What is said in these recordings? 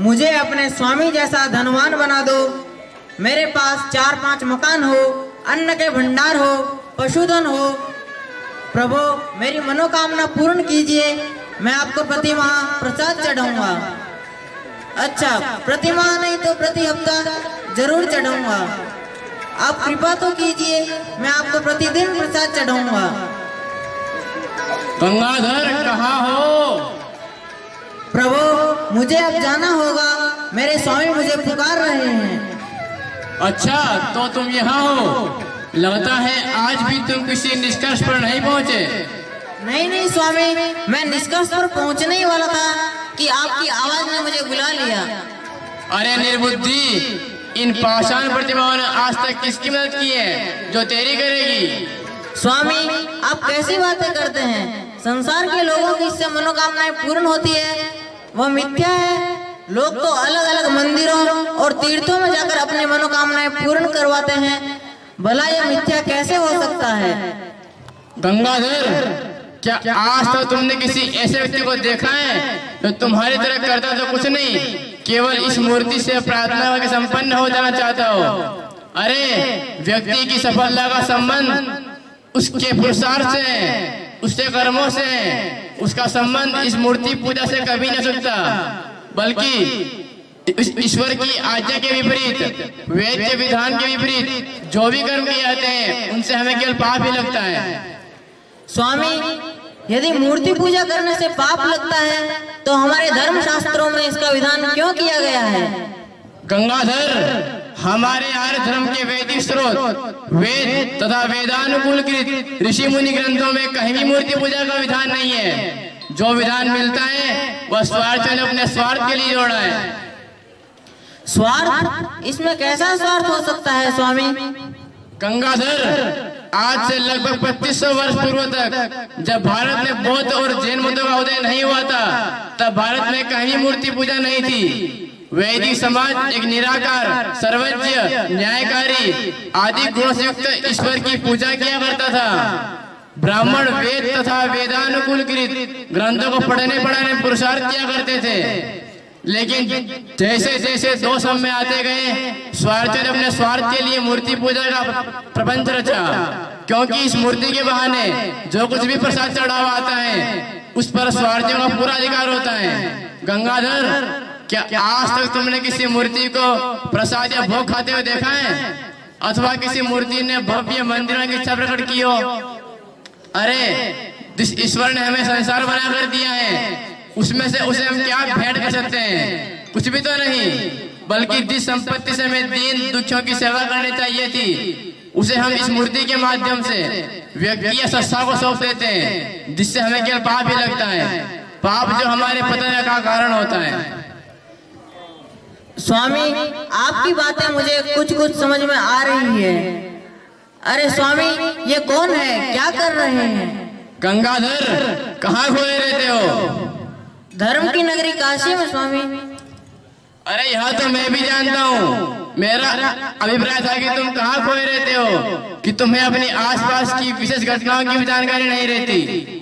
मुझे अपने स्वामी जैसा धनवान बना दो। मेरे पास 4-5 मकान हो, अन्न के भंडार हो, पशुधन हो। प्रभु मेरी मनोकामना पूर्ण कीजिए। मैं आपको प्रति माह प्रसाद चढ़ाऊंगा। अच्छा, प्रति माह नहीं तो प्रति हफ्ता जरूर चढ़ाऊंगा। आप कृपा तो कीजिए, मैं आपको प्रतिदिन प्रसाद चढ़ाऊंगा। गंगाधर कहाँ हो? प्रभु मुझे अब जाना होगा, मेरे स्वामी मुझे पुकार रहे हैं। अच्छा, तो तुम यहाँ हो। लगता है आज भी तुम किसी निष्कर्ष पर नहीं पहुँचे। नहीं स्वामी, मैं निष्कर्ष पर पहुंचने ही वाला था कि आपकी आवाज ने मुझे बुला लिया। अरे निर्बुद्धि, इन पाषाण प्रतिमाओं ने आज तक किसकी मदद की है जो तेरी करेगी? स्वामी आप कैसी बातें करते हैं? संसार के लोगों की इससे मनोकामनाएं पूर्ण होती है, वह मिथ्या है। लोग तो अलग अलग मंदिरों और तीर्थों में जाकर अपनी मनोकामनाएं पूर्ण करवाते हैं। भला यह मिथ्या कैसे हो सकता है? गंगाधर, क्या आज तक तुमने किसी ऐसे व्यक्ति को देखा है जो तुम्हारी तरह करता तो कुछ नहीं, केवल इस मूर्ति से प्रार्थना करके संपन्न हो जाना चाहता हो? अरे व्यक्ति की सफलता का संबंध उसके पुरुषार्थ से, उसके कर्मों से। उसका संबंध इस मूर्ति पूजा से कभी नहीं सकता, बल्कि ईश्वर की आज्ञा के विपरीत, वेद के विधान के विपरीत जो भी कर्म किए जाते हैं उनसे हमें केवल पाप ही लगता है। स्वामी यदि मूर्ति पूजा करने से पाप लगता है तो हमारे धर्म शास्त्रों में इसका विधान क्यों किया गया है? गंगाधर, हमारे आर्य धर्म के वैदिक स्रोत, वेद तथा वेदानुकूलकृत ऋषि मुनि ग्रंथों में कहीं भी मूर्ति पूजा का विधान नहीं है। जो विधान मिलता है वह स्वार्थ ने अपने स्वार्थ के लिए जोड़ा है। स्वार्थ? इसमें कैसा स्वार्थ हो सकता है स्वामी? गंगाधर, आज से लगभग 2500 वर्ष पूर्व तक जब भारत में बौद्ध और जैन मतों का उदय नहीं हुआ था, तब भारत में कहीं मूर्ति पूजा नहीं थी। वैदिक समाज एक निराकार, सर्वज्ञ, न्यायकारी आदि गुणों से युक्त ईश्वर की पूजा किया करता था। ब्राह्मण वेद तथा वेदानुकूलकृत ग्रंथों को पढ़ने पढ़ाने पुरुषार्थ किया करते थे। लेकिन जैसे जैसे दो समय आते गए, स्वार्थ ने अपने स्वार्थ के लिए मूर्ति पूजा का प्रपंच रचा, क्योंकि इस मूर्ति के बहाने जो कुछ भी प्रसाद चढ़ावा आता है उस पर स्वार्थियों का पूरा अधिकार होता है। गंगाधर, क्या आज तक तुमने किसी मूर्ति को प्रसाद या भोग खाते हुए देखा है? अथवा किसी मूर्ति ने भव्य मंदिरों की इच्छा प्रकट की हो? अरे जिस ईश्वर ने हमें संसार बना कर दिया है, उसमें से उसे हम क्या भेंट कर सकते हैं? कुछ भी तो नहीं। बल्कि जिस संपत्ति से हमें दीन दुखियों की सेवा करनी चाहिए थी, उसे हम इस मूर्ति के माध्यम से व्यक्ति या संस्था को सौंप देते हैं, जिससे हमें केवल पाप ही लगता है, पाप जो हमारे पतन का कारण होता है। स्वामी आपकी बातें मुझे कुछ कुछ समझ में आ रही है। अरे स्वामी ये कौन है, क्या कर रहे हैं? गंगाधर, कहाँ खोए रहते हो? धर्म की नगरी काशी में स्वामी। अरे यहाँ तो मैं भी जानता हूँ। मेरा अभिप्राय था कि तुम कहाँ खोए रहते हो, कि तुम्हें अपनी आसपास की विशेष घटनाओं की जानकारी नहीं रहती।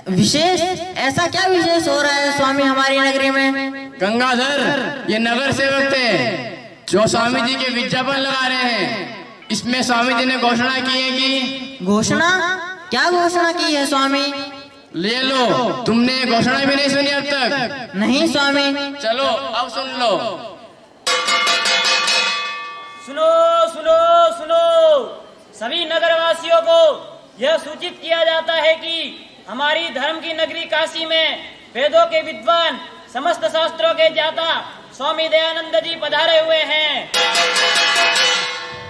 विशेष? ऐसा क्या विशेष हो रहा है स्वामी हमारी नगरी में? गंगाधर, ये नगर सेवक थे जो स्वामी जी के विज्ञापन लगा रहे हैं। इसमें स्वामी जी ने घोषणा की है कि... घोषणा? क्या घोषणा की है स्वामी? ले लो, तुमने घोषणा भी नहीं सुनी अब तक? नहीं स्वामी। चलो अब सुन लो। सुनो सुनो सुनो, सभी नगरवासियों को यह सूचित किया जाता है कि हमारी धर्म की नगरी काशी में वेदों के विद्वान, समस्त शास्त्रों के ज्ञाता स्वामी दयानंद जी पधारे हुए हैं।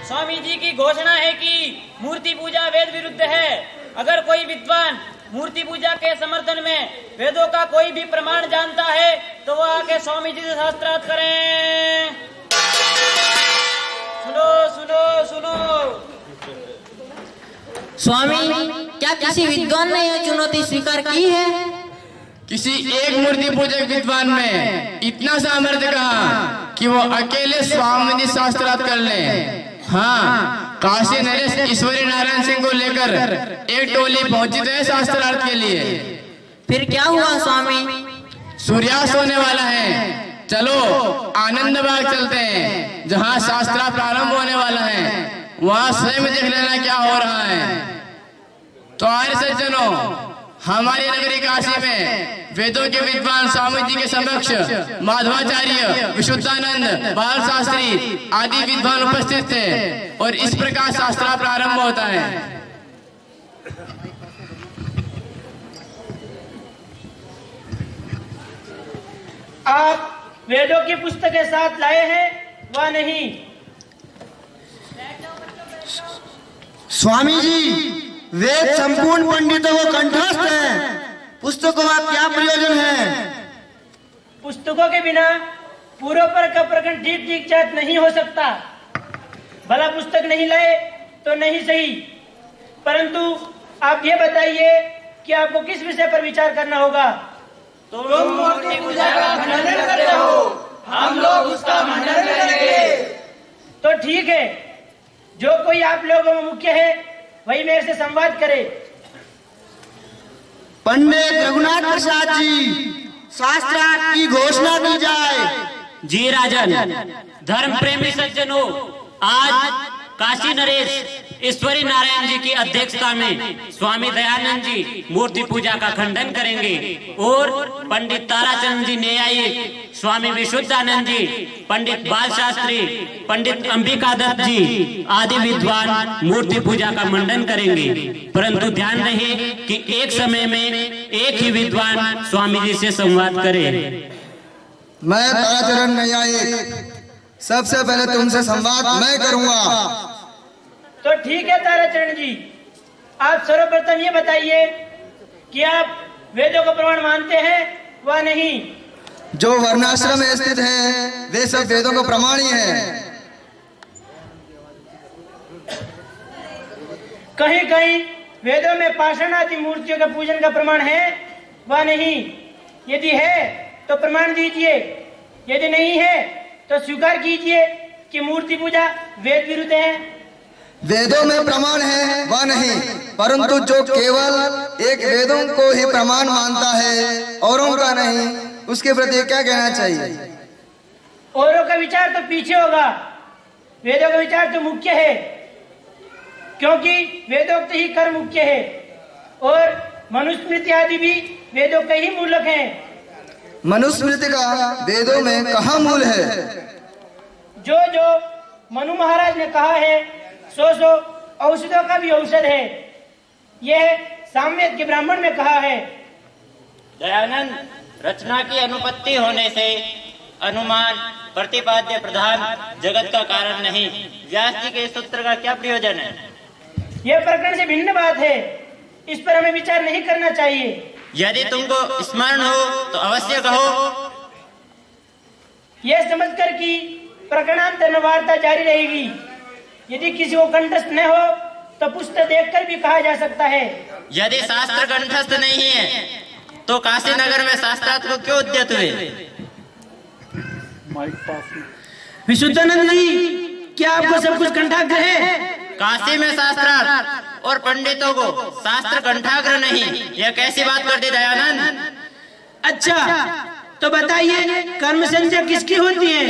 स्वामी जी की घोषणा है कि मूर्ति पूजा वेद विरुद्ध है। अगर कोई विद्वान मूर्ति पूजा के समर्थन में वेदों का कोई भी प्रमाण जानता है तो वह आके स्वामी जी से शास्त्रार्थ करें। सुनो सुनो सुनो। स्वामी क्या किसी विद्वान ने यह चुनौती स्वीकार की है? किसी एक मूर्ति पूजक विद्वान में इतना सामर्थ्य कहा कि वो अकेले स्वामी जी शास्त्रार्थ कर ले। हाँ, काशी नरेश ईश्वरी नारायण सिंह को लेकर एक टोली पहुंची है शास्त्रार्थ के लिए। फिर क्या हुआ स्वामी? सूर्यास्त होने वाला है, चलो आनंद बाग चलते हैं, जहाँ शास्त्रा प्रारंभ होने वाला है। वहाँ स्वयं देख लेना क्या हो रहा है। तो आर्य सज्जनों, हमारी नगरी काशी में वेदों के विद्वान स्वामी जी के समक्ष माधवाचार्य, विशुद्धानंद, बाल शास्त्री आदि विद्वान उपस्थित थे और इस प्रकार शास्त्रा प्रारंभ होता है। आप वेदों की पुस्तकें साथ लाए हैं व नहीं? स्वामी जी, वेद संपूर्ण पंडितों को कंठस्थ है, पुस्तकों का क्या प्रयोजन है? पुस्तकों के बिना पूर्वपर का प्रकरण ठीक ठीक चाट नहीं हो सकता। भला पुस्तक नहीं लाए तो नहीं सही, परंतु आप ये बताइए कि आपको किस विषय पर विचार करना होगा? तुम मूर्ति पूजा का खंडन करते हो, हम लोग उसका खंडन करेंगे। तो ठीक है, जो कोई आप लोगों में मुख्य है वही मेरे से संवाद करे। पंडित रघुनाथ प्रसाद जी, शास्त्रार्थ की घोषणा की जाए। जी राजन, धर्म प्रेमी सज्जनों, आज काशी नरेश ईश्वरी नारायण जी की अध्यक्षता में स्वामी दयानंद जी मूर्ति पूजा का खंडन करेंगे और पंडित ताराचंद जी न्यायिक, स्वामी विशुद्धानंद जी, पंडित बाल शास्त्री, पंडित अंबिका दत्त जी आदि विद्वान मूर्ति पूजा का मंडन करेंगे। परंतु ध्यान रहे कि एक समय में एक ही विद्वान स्वामी जी से संवाद करे। मैं ताराचरण न्यायिक, सबसे पहले तुमसे संवाद मैं करूंगा। तो ठीक है ताराचरण जी, आप सर्वप्रथम ये बताइए कि आप वेदों को प्रमाण मानते हैं व नहीं? जो वर्णाश्रम में स्थित है वे सब वेदों को प्रमाण ही है। कहीं कहीं वेदों में पाषाण आदि मूर्तियों के पूजन का प्रमाण है व नहीं? यदि है तो प्रमाण दीजिए, यदि नहीं है तो स्वीकार कीजिए कि मूर्ति पूजा वेद विरुद्ध है। वेदों में प्रमाण है व नहीं, परंतु जो केवल एक वेदों को ही प्रमाण मानता है औरों का नहीं, उसके प्रति क्या कहना चाहिए? औरों का विचार तो पीछे होगा, वेदों का विचार तो मुख्य है, क्योंकि वेदोक्त ही कर्म मुख्य है और मनुस्मृति आदि भी वेदों के ही मूलक हैं। मनुस्मृति का वेदों में कहाँ मूल है? जो जो मनु महाराज ने कहा है सो सो औषधों का भी औषध है, यह सामवेद के ब्राह्मण में कहा है। दयानंद, रचना की अनुपत्ति होने से अनुमान प्रतिपाद्य प्रधान जगत का कारण नहीं। व्यास जी के सूत्र का क्या प्रयोजन है? यह प्रकरण से भिन्न बात है, इस पर हमें विचार नहीं करना चाहिए। यदि तुमको स्मरण हो तो अवश्य कहो। यह समझकर कि प्रकरणांतर में वार्ता जारी रहेगी। यदि किसी को कंठस्थ न हो तो पुस्तक देखकर भी कहा जा सकता है। यदि शास्त्र कंठस्थ नहीं है तो काशी नगर में शास्त्रार्थ को क्यों उद्यत हुए? विशुद्धानंद जी, क्या आपको सब कुछ कंठाग्र है? काशी में शास्त्रार्थ और पंडितों को शास्त्र कंठाग्र नहीं, यह कैसी बात कर दी दयानंद? अच्छा, तो बताइए कर्म संज्ञा किसकी होती है?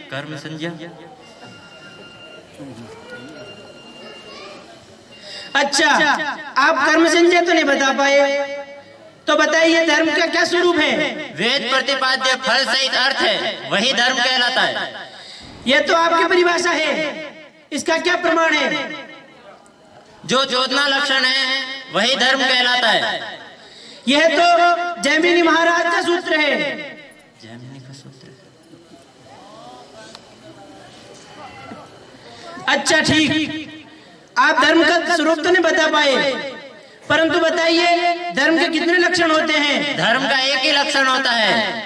कर्म संज्ञा? अच्छा, आप कर्म संज्ञा तो नहीं बता पाए, तो बताइए धर्म का क्या स्वरूप है? वेद प्रतिपाद्य फल सहित अर्थ है, वही धर्म कहलाता है। यह तो आपकी परिभाषा है, इसका क्या प्रमाण है? जो चोदना लक्षण है वही धर्म कहलाता है। यह तो जैमिनी महाराज का सूत्र है। जैमिनी का सूत्र? अच्छा ठीक, आप धर्म का स्वरूप तो नहीं बता पाए, परंतु बताइए धर्म के कितने लक्षण होते हैं? धर्म का एक ही लक्षण होता है।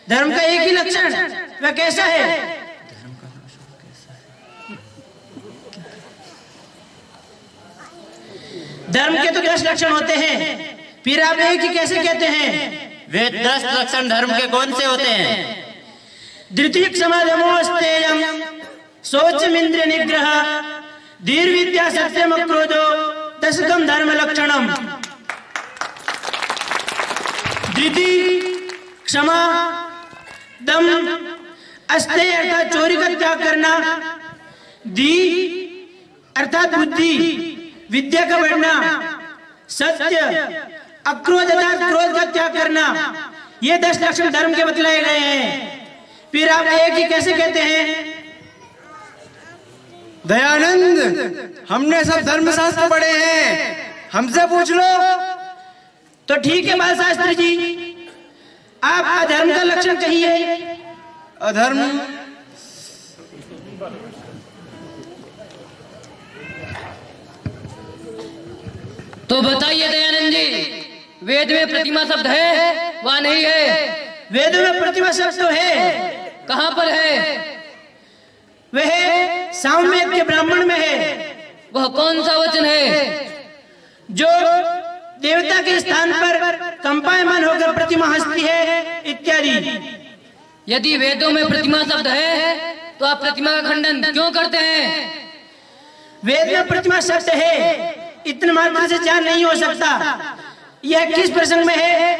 धर्म का एक ही लक्षण, वह कैसा है? धर्म के तो 10 लक्षण होते हैं, फिर आप एक ही कैसे कहते हैं? वे 10 लक्षण धर्म के कौन से होते हैं? द्वितीय समाधमोस्तेयम, शौचमिंद्रिय निग्रह, धीर विद्या सत्यम क्रोधो, दशकम धर्म लक्षणम। द्वितीय क्षमा, दम, अस्तेय अर्थात चोरी का त्याग करना, दी अर्थात बुद्धि, विद्या का बढ़ना, सत्य, अक्रोध अर्थात क्रोध का त्याग करना, ये 10 लक्षण धर्म के बतलाए गए हैं। फिर आप एक ही कैसे कहते हैं? दयानंद, हमने सब धर्मशास्त्र पढ़े हैं, हमसे पूछ लो। तो ठीक है बाल शास्त्री जी, आप अधर्म का लक्षण कहिए। अधर्म, तो बताइए दयानंद जी, वेद में प्रतिमा शब्द है व नहीं है? वेद में प्रतिमा शब्द तो है। कहाँ पर है? वह सामवेद के ब्राह्मण में है। वह कौन सा वचन है? जो देवता के स्थान पर कंपायमान होकर प्रतिमा हंसती है इत्यादि। यदि वेदों में प्रतिमा शब्द है तो आप प्रतिमा का खंडन क्यों करते हैं? वेद में प्रतिमा शब्द है, इतने मात्र से जान नहीं हो सकता यह किस प्रसंग में है,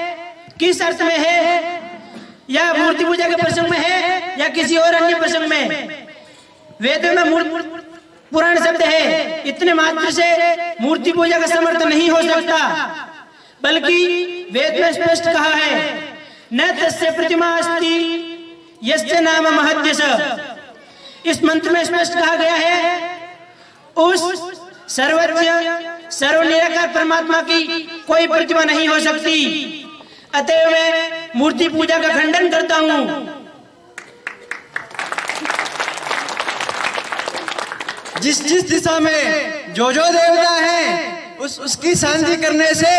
किस अर्थ में है, या मूर्ति पूजा के प्रसंग में है या किसी और अन्य प्रसंग में। वेद में पुराण शब्द है, इतने मात्र से मूर्ति पूजा का समर्थन नहीं हो सकता, बल्कि वेद में स्पष्ट कहा है न तस्य प्रतिमा अस्ति यस्य नाम महद्यस। इस मंत्र में स्पष्ट कहा गया है उस सर्वज्ञ सर्वनिराकार परमात्मा की कोई प्रतिमा नहीं हो सकती। अतएव मैं मूर्ति पूजा का खंडन करता हूँ। जिस जिस दिशा में जो देवता है उसकी शांति करने से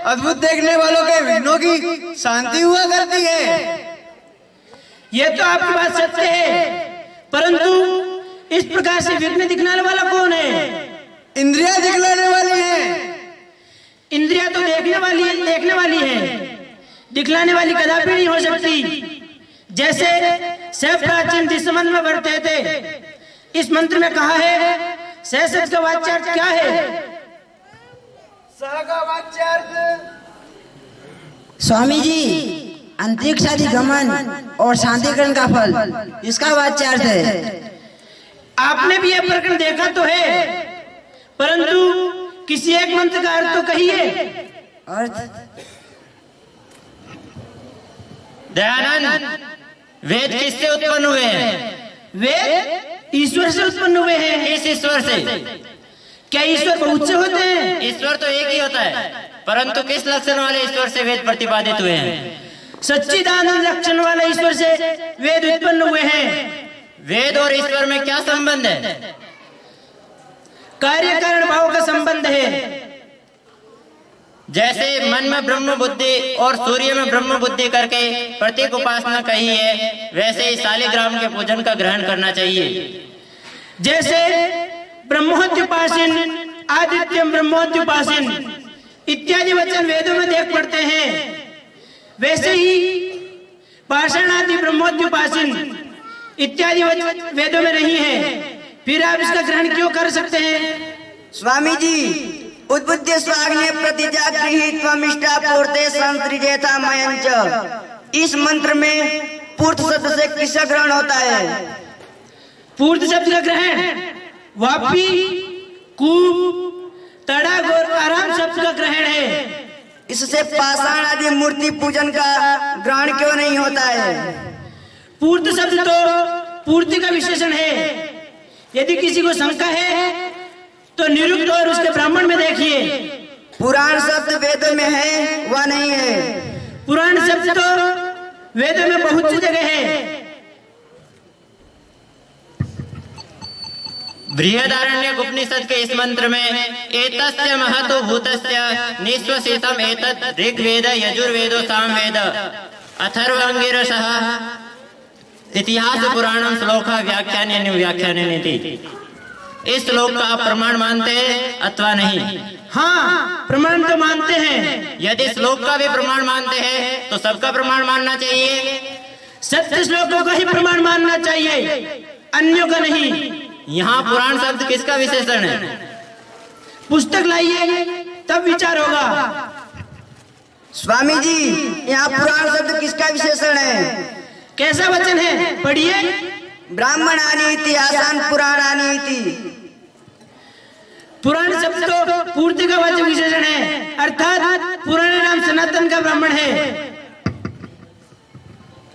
अद्भुत देखने वालों के विघ्नों की शांति हुआ करती है। यह तो आपकी बात सत्य है, परंतु इस प्रकार से विघ्न दिखलाने वाला कौन है? इंद्रियां दिखलाने वाली हैं। इंद्रियां तो देखने वाली है, दिखलाने वाली कदापि नहीं हो सकती। जैसे सब प्राचीन दिसमन में वर्ते थे, इस मंत्र में कहा है सहसत का वाच्यार्थ क्या है? स्वामी जी, अंतरिक्ष आदि गमन और शांतिकरण का फल, इसका वाच्यार्थ है। आपने भी यह प्रकरण देखा तो है, परंतु किसी एक मंत्र का अर्थ तो कहिए। अर्थ दयानंद, वेद किससे उत्पन्न हुए हैं? वेद ईश्वर से उत्पन्न हुए हैं। इस ईश्वर से? क्या ईश्वर बहुत से होते हैं? ईश्वर तो एक ही होता है, परंतु किस लक्षण वाले ईश्वर से वेद प्रतिपादित हुए हैं? सच्चिदानंद लक्षण वाले ईश्वर से वेद उत्पन्न हुए हैं। वेद और ईश्वर में क्या संबंध है? कार्य कारण भाव का संबंध है। जैसे मन में ब्रह्म बुद्धि और सूर्य में ब्रह्म बुद्धि करके प्रतीक उपासना कही है, वैसे ही शालिग्राम के पूजन का ग्रहण करना चाहिए। जैसे ब्रह्मोद्युपासिन, आदित्यम ब्रह्मोद्युपासिन इत्यादि वचन वेदों में देख पड़ते हैं, वैसे ही पाषाण आदि ब्रह्मोद्युपासिन इत्यादि वचन वेदों में नहीं है। फिर आप इसका ग्रहण क्यों कर सकते हैं? स्वामी जी, उद्बुद्ध स्वाग्ने प्रतिजा गृहीत त्वमिष्टा पूर्ते संसृजेता मयंच। इस मंत्र में पूर्त शब्द से किसका ग्रहण होता है? पूर्त शब्द का ग्रहण वापी, कूप, तड़ाग और आराम शब्द का ग्रहण है। इससे पाषाण आदि मूर्ति पूजन का ग्रहण क्यों नहीं होता है? पूर्त शब्द तो पूर्ति का विशेषण है। यदि किसी को शंका है तो निरुक्त और उसके ब्राह्मण में देखिए। पुराण शब्द वेदों में है व नहीं है? पुराण शब्द तो वेदों में बहुत सी जगह है। बृहदारण्यक उपनिषद के इस मंत्र में एतस्य महतो भूतस्य निश्वसितम एतत् ऋग्वेद यजुर्वेदो सामवेद अथर्वांगिरसः इतिहास पुराणम श्लोका व्याख्यान व्याख्यान। इस श्लोक का आप प्रमाण मानते हैं अथवा नहीं? हाँ, प्रमाण तो मानते हैं। यदि श्लोक का भी प्रमाण मानते हैं तो सबका प्रमाण मानना चाहिए। सत्य श्लोकों का ही प्रमाण मानना चाहिए, अन्यों का नहीं। यहाँ पुराण शब्द किसका विशेषण है? पुस्तक लाइए तब विचार होगा। स्वामी जी, यहाँ पुराण शब्द किसका विशेषण है? कैसा वचन है, पढ़िए। ब्राह्मणानि इतिहासान पुराणानि इति। पुराण शब्द तो पूर्ति का वाचक विशेषण है, अर्थात पुराना नाम सनातन का ब्राह्मण है।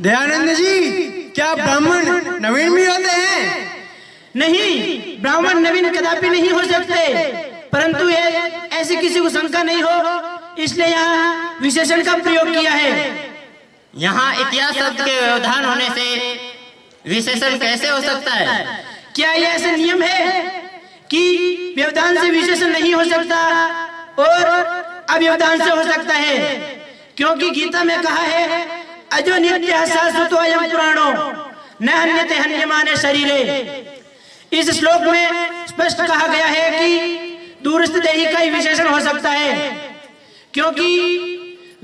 दयानंद जी, क्या ब्राह्मण नवीन भी होते हैं? नहीं, ब्राह्मण नवीन कदापि नहीं हो सकते, परंतु ये ऐसी किसी को शंका नहीं हो, इसलिए यहाँ विशेषण का प्रयोग किया है। यहाँ इतिहास शब्द के व्यवधान होने से विशेषण कैसे हो सकता है? क्या ये ऐसा नियम है कि व्यवधान से विशेषण नहीं हो सकता और अव्यवधान से हो सकता है? क्योंकि गीता में कहा है, अजो नित्य शाश्वतो अयं पुराणो न हन्यते हन्यमाने शरीरे। इस श्लोक में स्पष्ट कहा गया है कि दूरस्थ देही का ही विशेषण हो सकता है, क्योंकि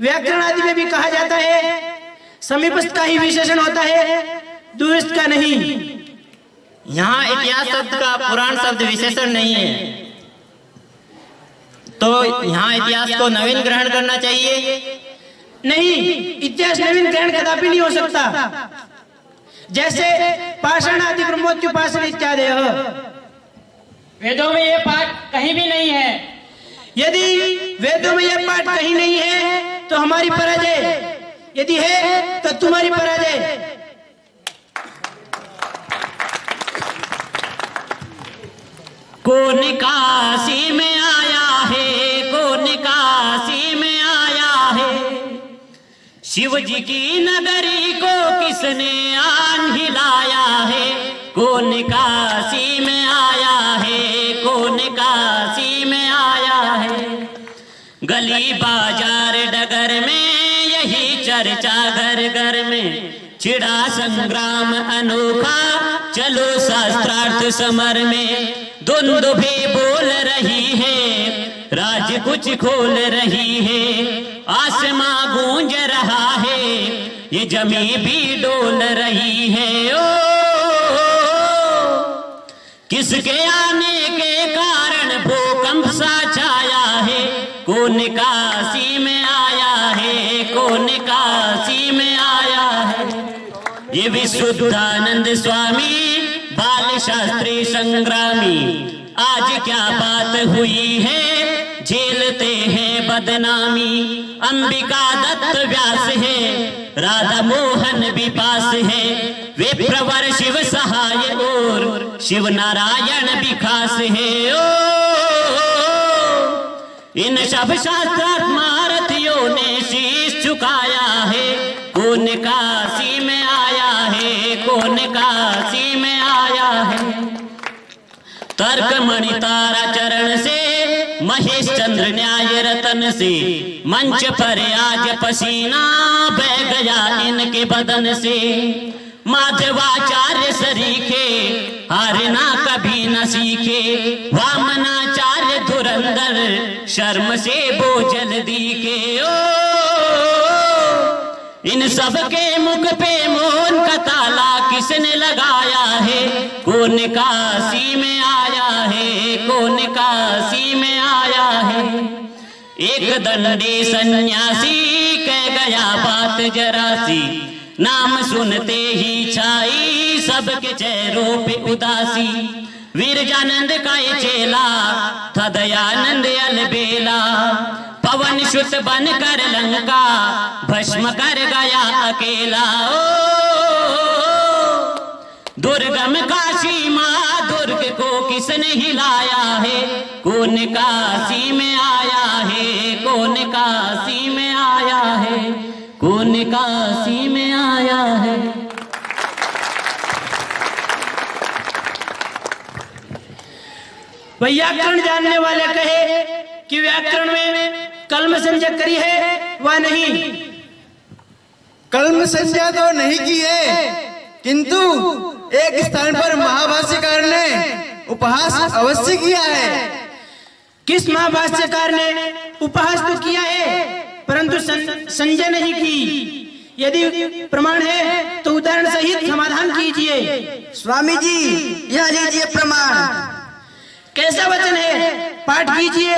व्याकरण आदि में भी कहा जाता है समीपस्थ का ही विशेषण होता है, दूरस्थ का नहीं। यहाँ इतिहास शब्द का पुराण शब्द विशेषण नहीं है, तो यहाँ इतिहास को नवीन ग्रहण करना चाहिए। नहीं, इतिहास नवीन ग्रहण कदापि नहीं हो सकता। जैसे पाषाण आदि ब्रह्मोत्युपासन इत्यादि। वेदों में ये पाठ कहीं भी नहीं है। यदि वेदों में यह पाठ कहीं नहीं है तो हमारी पराजय, यदि है तो तुम्हारी पराजय। कौन काशी में आया है, कौन काशी में आया है, शिव जी की नगरी को किसने आन हिलाया है। कौन काशी में आया है, कौन काशी में आया है, गली बाजार डगर में यही चर्चा घर घर में, छिड़ा संग्राम अनोखा चलो शास्त्रार्थ समर में। दुंदुभी बोल रही है, राज कुछ खोल रही है, आसमां गूंज रहा है, ये जमी भी डोल रही है। ओ किसके आने के कारण भूकंप सा छाया है, कौन काशी में आया है, कौन काशी में आया है। ये विशुद्धानंद स्वामी बाल शास्त्री संग्रामी, आज क्या बात हुई है, झेलते हैं बदनामी। अंबिका दत्त व्यास है, राधा मोहन भी पास है, वे प्रवर शिव सहाय और शिव नारायण भी खास है। ओ इन सब शास्त्रार्थ महारथियों ने शीश झुकाया है, कौन काशी में आया है, कौन काशी में आया है। तर्क मणि तारा चरण से, महेश चंद्र न्याय रतन से, मंच पर आज पसीना बह गया इनके बदन से। माधवाचार्य सरीखे, हारना कभी न सीखे, वामनाचार्य धुरंधर शर्म से बोझल दिखे। ओ इन सब के मुख पे मौन का ताला किसने लगाया है, कौन काशी में आया है, कौन काशी में आया है। एक दंडी सन्यासी कह गया बात जरा सी, नाम सुनते ही छाई सबके चेहरों पे उदासी। वीरजानंद का ये चेला था दयानंद अलबेला, पवन सुत बन कर लंका भस्म कर गया अकेला। ओ दुर्गम काशी माँ दुर्ग को किसने हिलाया है, कौन काशी में आया है, कौन काशी में आया है, कौन काशी में आया है। व्याकरण जानने वाले कहे कि व्याकरण में कलम संज्ञा करी है व नहीं। कलम संज्ञा तो नहीं की है, किंतु एक स्थान पर महाभाष्यकार ने उपहास अवश्य किया है। किस महाभाष्यकार ने उपहास तो किया है, परंतु संज्ञा नहीं की। यदि प्रमाण है तो उदाहरण सहित समाधान कीजिए। स्वामी जी यह लीजिए प्रमाण। कैसा वचन है, पाठ कीजिए।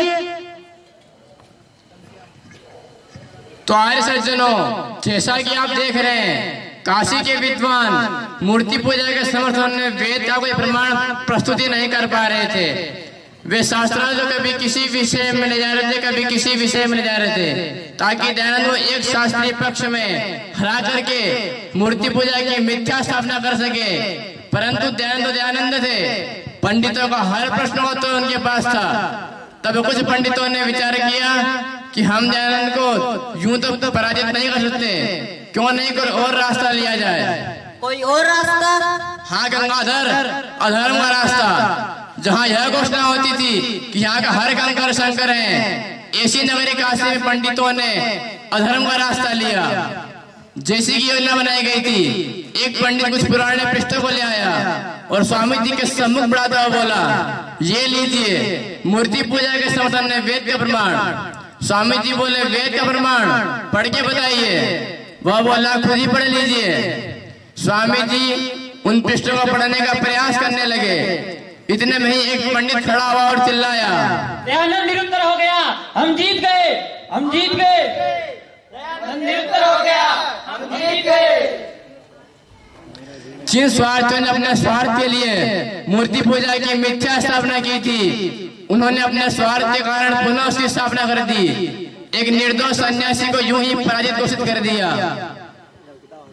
तो आर्य सज्जनों, जैसा कि आप देख रहे हैं काशी के विद्वान मूर्ति पूजा के समर्थन में वेद का कोई प्रमाण प्रस्तुति नहीं कर पा रहे थे। वे शास्त्रार्थ जो कभी किसी विषय में ले जा रहे थे, कभी किसी विषय में ले जा रहे थे, ताकि दयानंद को एक शास्त्रीय पक्ष में हरा करके मूर्ति पूजा की मिथ्या स्थापना कर सके। परंतु दयानंद थे, पंडितों का हर प्रश्न का उत्तर उनके पास था। तब कुछ पंडितों ने विचार किया कि हम दयानंद को यूं तो पराजित नहीं कर सकते, क्यों नहीं कोई और रास्ता लिया जाए। कोई और रास्ता? हाँ गंगाधर, अधर्म का रास्ता, जहाँ यह घोषणा होती थी कि यहाँ का हर कंकर शंकर है। ऐसी नगरी काशी में पंडितों ने अधर्म का रास्ता लिया। जैसी की योजना बनाई गई थी, एक पंडित कुछ पुराने पृष्ठों को ले आया और स्वामी जी के सम्मुख बढ़ाता हुआ बोला, ये लीजिए मूर्ति पूजा के समर्थन में वेद का प्रमाण। स्वामी जी बोले, वेद का प्रमाण पढ़ के बताइए। वह बोला, खुद ही पढ़ लीजिए। स्वामी जी उन पृष्ठों को पढ़ने का प्रयास करने लगे। इतने में ही एक पंडित खड़ा हुआ और चिल्लाया, दयानंद निरुत्तर हो गया, हम जीत गए, हम जीत गए, दयानंद निरुत्तर हो गया, हम जीत गए। जिन स्वार्थियों ने अपने स्वार्थ के लिए मूर्ति पूजा की मिथ्या स्थापना की थी, उन्होंने अपने स्वार्थ के कारण पुनः उसकी स्थापना कर दी। एक निर्दोष सन्यासी को यूं ही पराजित घोषित कर दिया।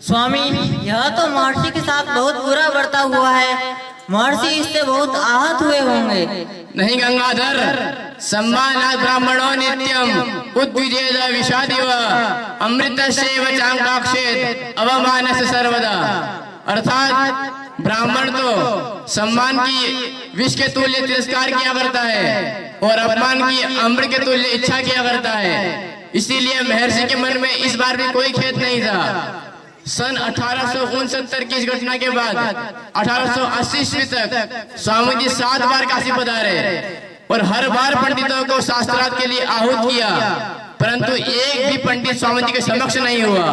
स्वामी, यह तो महर्षि के साथ बहुत बुरा बर्ताव हुआ है। महर्षि इससे बहुत आहत हुए होंगे। नहीं गंगाधर, सम्मानात् ब्राह्मणो नित्यम उद्विजेद विषादिव अमृतस्यैव चांकाक्षेत अवमानस्य सर्वदा। अर्थात ब्राह्मण तो सम्मान की विष के तुल्य तिरस्कार किया करता है और अपमान की अमृत के तुल्य इच्छा किया करता है। इसीलिए महर्षि के मन में इस बार भी कोई खेद नहीं था। सन 1869 की इस घटना के बाद 1880 ईस्वी तक स्वामी जी 7 बार काशी पधारे और हर बार पंडितों को शास्त्रार्थ के लिए आहूत किया, परंतु एक भी पंडित स्वामी जी के समक्ष नहीं हुआ।